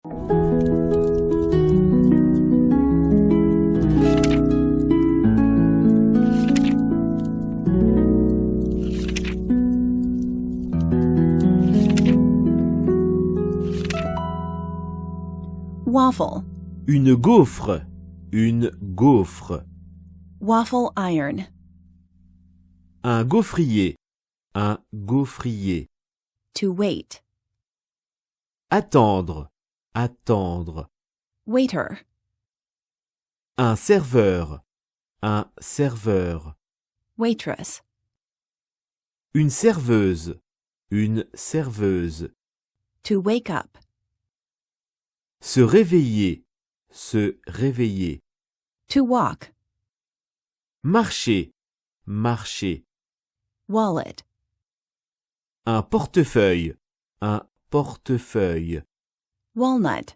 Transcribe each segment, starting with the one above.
Waffle. Une gaufre. Une gaufre. Waffle iron. Un gaufrier. Un gaufrier. To wait. Attendre. Attendre. Waiter. Un serveur. Un serveur. Waitress. Une serveuse. Une serveuse. To wake up. Se réveiller. Se réveiller. To walk. Marcher. Marcher. Wallet. Un portefeuille. Un portefeuille. Walnut.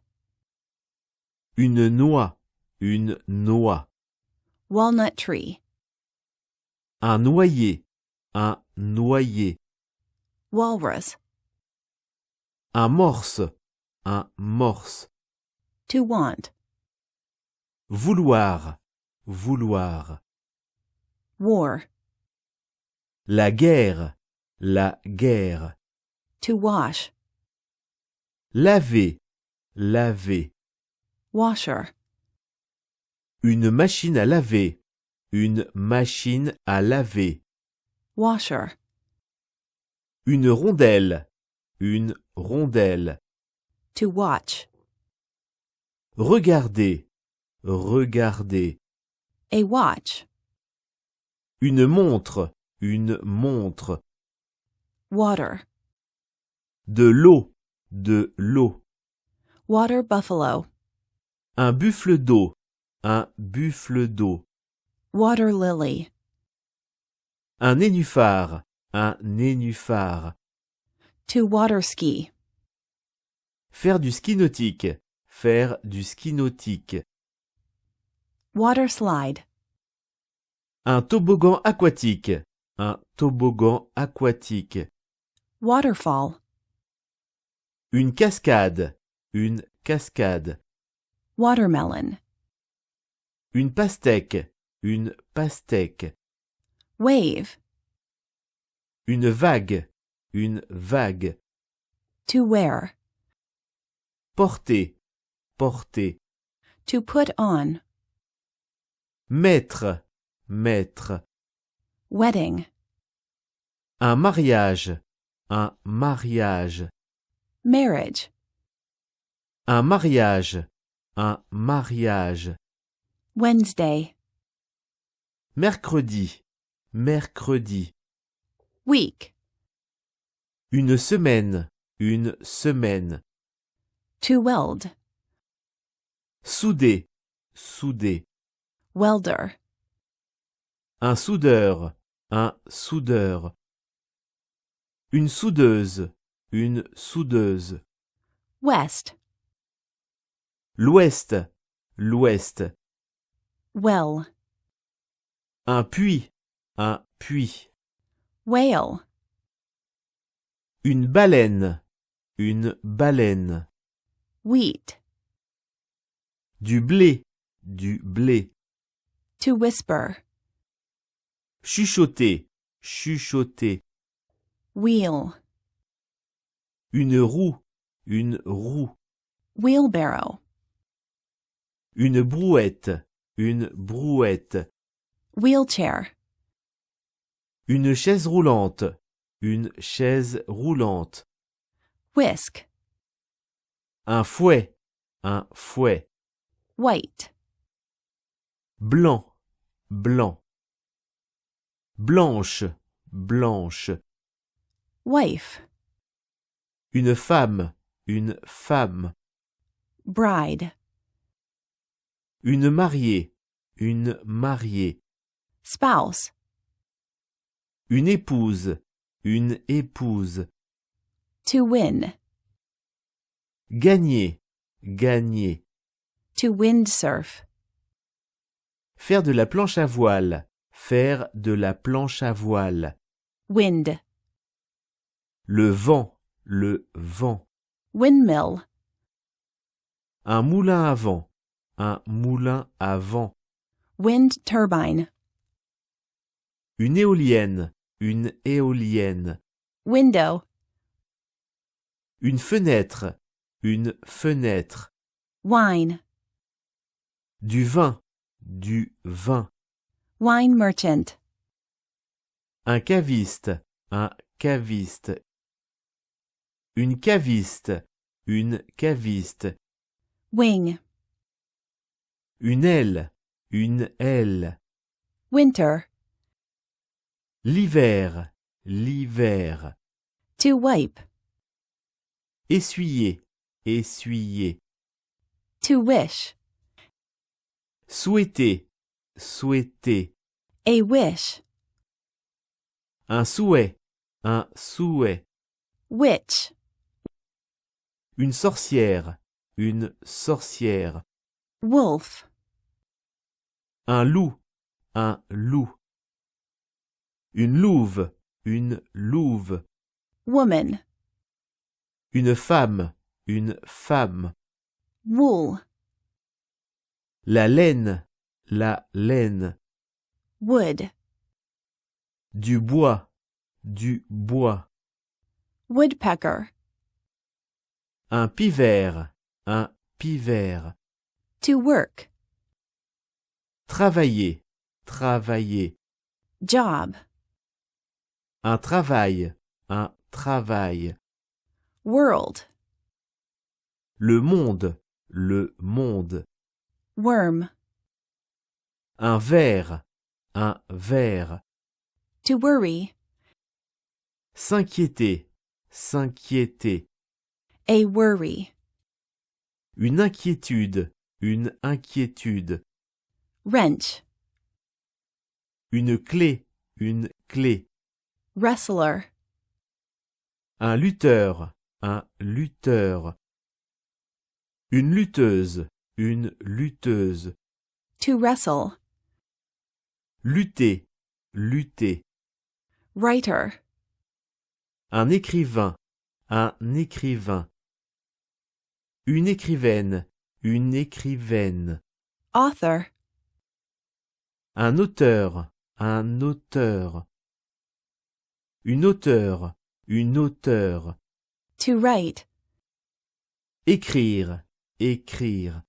Une noix. Une noix. Walnut tree. Un noyer. Un noyer. Walrus. Un morse. Un morse. To want. Vouloir. Vouloir. War. La guerre. La guerre. To wash. Laver. Laver. Washer. Une machine à laver. Une machine à laver. Washer. Une rondelle. Une rondelle. To watch. Regarder. Regarder. A watch. Une montre. Une montre. Water. De l'eau. De l'eau. Water buffalo. Un buffle d'eau. Un buffle d'eau. Water lily. Un nénuphar. Un nénuphar. To water ski. Faire du ski nautique. Faire du ski nautique. Water slide. Un toboggan aquatique. Un toboggan aquatique. Waterfall. Une cascade. Une cascade. Watermelon. Une pastèque. Une pastèque. Wave. Une vague. Une vague. To wear. Porter. Porter. To put on. Mettre. Mettre. Wedding. Un mariage. Un mariage. Marriage. Un mariage. Un mariage. Wednesday. Mercredi. Mercredi. Week. Une semaine. Une semaine. To weld. Souder. Souder. Welder. Un soudeur. Un soudeur. Une soudeuse. Une soudeuse. West. L'ouest. L'ouest. Well. Un puits. Un puits. Whale. Une baleine. Une baleine. Wheat. Du blé. Du blé. To whisper. Chuchoter. Chuchoter. Wheel. Une roue. Une roue. Wheelbarrow. Une brouette. Une brouette. Wheelchair. Une chaise roulante. Une chaise roulante. Whisk. Un fouet. Un fouet. White. Blanc. Blanc. Blanche. Blanche. Wife. Une femme. Une femme. Bride. Une mariée. Une mariée. Spouse. Une épouse. Une épouse. To win. Gagner. Gagner. To windsurf. Faire de la planche à voile. Faire de la planche à voile. Wind. Le vent. Le vent. Windmill. Un moulin à vent. Un moulin à vent. Wind turbine. Une éolienne. Une éolienne. Window. Une fenêtre. Une fenêtre. Wine. Du vin. Du vin. Wine merchant. Un caviste. Un caviste. Une caviste. Une caviste. Wing. Une aile. Une aile. Winter. L'hiver. L'hiver. To wipe. Essuyer. Essuyer. To wish. Souhaiter. Souhaiter. A wish. Un souhait. Un souhait. Witch. Une sorcière. Une sorcière. Wolf. Un loup. Un loup. Une louve. Une louve. Woman. Une femme. Une femme. Wool. La laine. La laine. Wood. Du bois. Du bois. Woodpecker. Un pivert. Un pivert. To work. Travailler. Travailler. Job. Un travail. Un travail. World. Le monde. Le monde. Worm. Un verre. Un verre. To worry. S'inquiéter. S'inquiéter. A worry. Une inquiétude. Une inquiétude. Wrench. Une clé. Une clé. Wrestler. Un lutteur. Un lutteur. Une lutteuse. Une lutteuse. To wrestle. Lutter. Lutter. Writer. Un écrivain. Un écrivain. Une écrivaine. Une écrivaine. Author. Un auteur. Un auteur. Une auteure. Une auteure. To write. Écrire. Écrire.